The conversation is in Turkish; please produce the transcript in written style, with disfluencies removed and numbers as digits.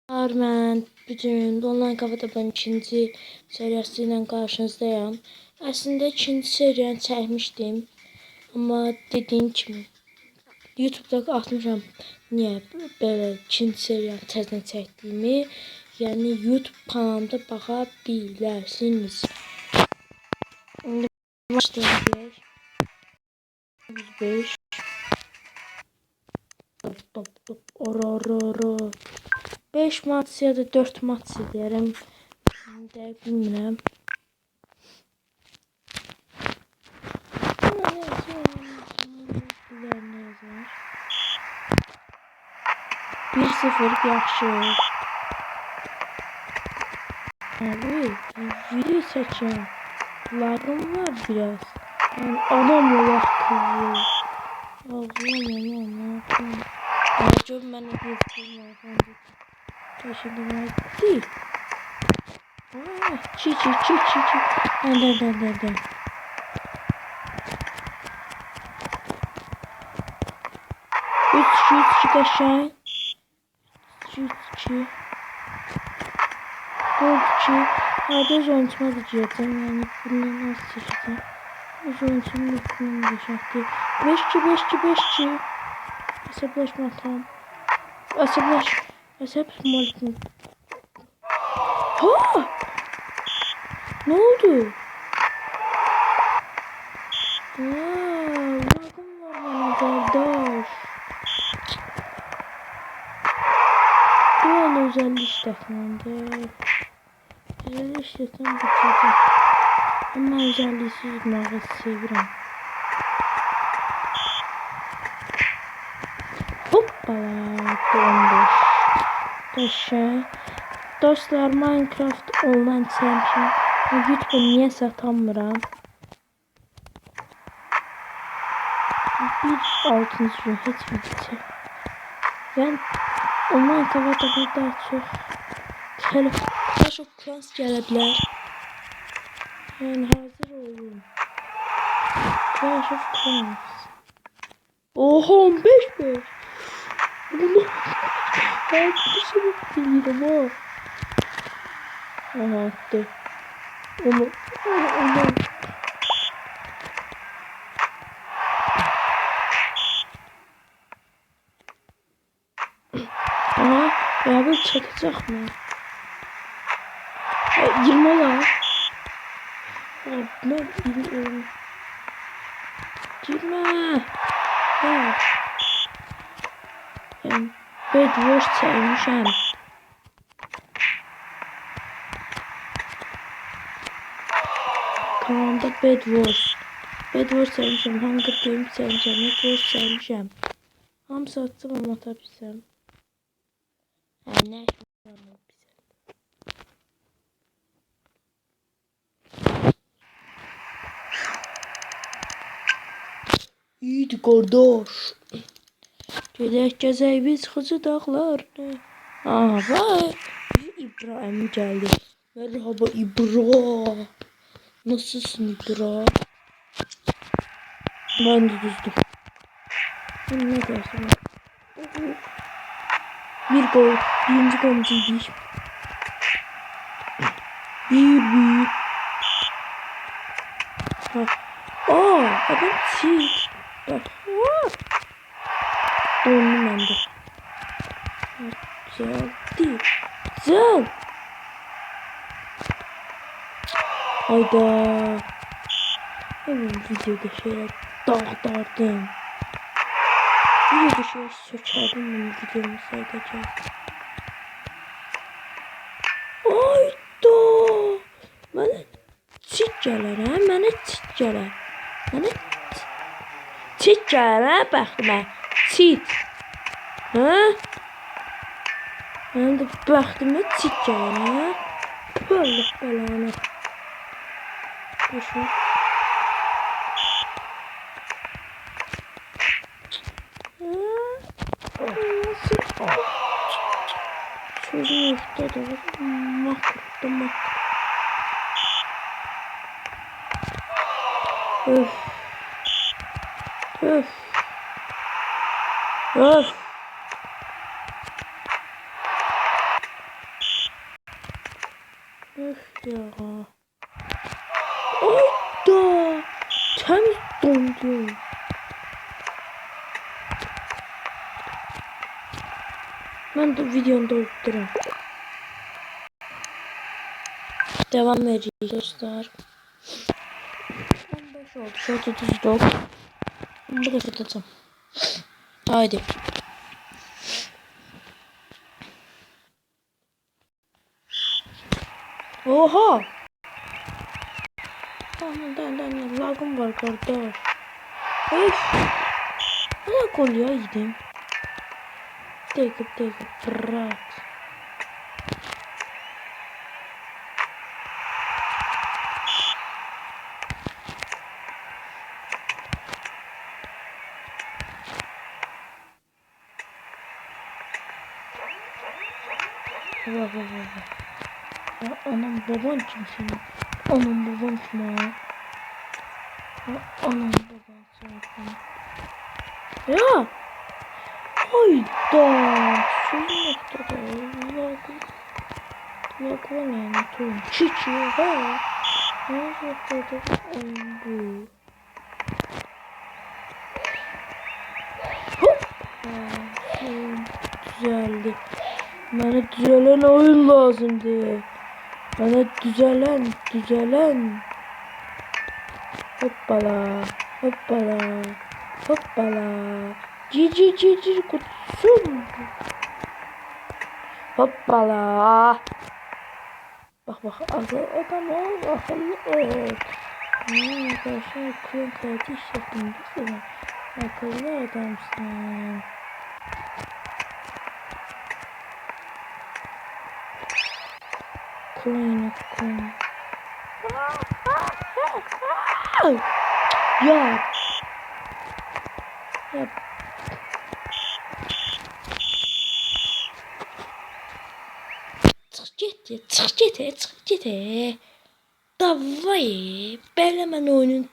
Mən bütün online kafeterin ikinci seriyası ilə qarşınızdayım. Əslində ikinci seriyanı çəkmişdim. Amma dediyim kimi YouTube'da atmışam niyə belə ikinci seriyanı təzədən çəkdiyimi. Yəni YouTube kanalımda baxa bilərsiniz. İndi başlayaq. 105 Ora 5 maç ya da 4 maç izləyərəm. Də bilmirəm. Bir sıfır yaxşı. Abi video çəkəm. Lagım var biraz. Yani adam olaq kızı. Ağlamam. Gör mənə göstərmə. Teşekkürler değil. Çi. Hadi. Üç çık aşağı. 3-2. 4-2. Hadi zonçma diyeceğim. Yani bunu nasıl seçeceğim? Zonçma yokluğunu yaşattı. 5-2. Hesaplaşma tamam. Hesaplaşma. Ha! Ne oldu? Lagım var bana kardeş. Dual özellik işletmende. Özellik işletmem bitirdim. Ama özelliksiz mağaz sevirəm. Hoppala 15. Taşı. Dostlar Minecraft Online Champion. YouTube'da niye satamıram? Bir 6. gün hiç mi bitiyor? Yani online kafada daha çok Clash of Clans gelebilir. Yani hazır olun. Clash of Clans. Oha 15. Bunu ben bir sebep bilirim ha. Aha attı. Onu. Aha ya bir çatacak mı? 20 olar. Ne bilmiyorum. 20. Ha. Bedwars sevmişim. Kanalda Bedwars sevmişim. Hunger Games sevmişim. Bedwars sevmişim. Hamısı attım ama atabilsem. Ne? İyiydi kardeş. Gedək gəzək biz Xızı dağlarına. Aha vay. İbrahim geldi. Merhaba İbra. Nasılsın İbra? Ben de düzdüm. Ne dersin? Bir gol. Birinci golümüzü yedik. Bir. Bak. Adam cheat. Bak. Dondum ben de. Güzel değil. Güzel. Hayda. Hemen videoda şöyle dağıtardım. Videoda şöyle sökerdim bunu videomu sadece. Hayda. Mənə çit gələr hə? Mənə çit gələr. Çit gələr hə? Bəxtimə. Çit. Hə? Mənim də bəxtimə çit gələr hə? Allah belanı. Boşun. Çocuğun ortada da makro. Öf. Üf ya. Ayda. Temiz dondu. Ben de videonu doldururum. Devam edeceğiz dostlar. 15 oldu. Şurada düzdük. Bu da tutacağım. Haydi. Oha. Tamam, lagım var kardeş. Öf. Ne gol ya yedim. Dakika. Bırak. Vah. Ya anam baban kim senin? Anam babam kim ha? Ya anam baban zaten. Ya. Hayda. Son noktada lagım yani tüm çiçi ha. Ne noktada oldu? Hop. Düzeldi. Bana düzelen oyun lazımdı. Bana düzelen. Hoppala. Cici kutsum. Hoppala. Bak adam ol, akıllı ol. Arkadaşlar kıyım kardeş yapın desene. Akıllı adamsın. Coin. Ya. Çık git. Davay. Ben hemen oyunun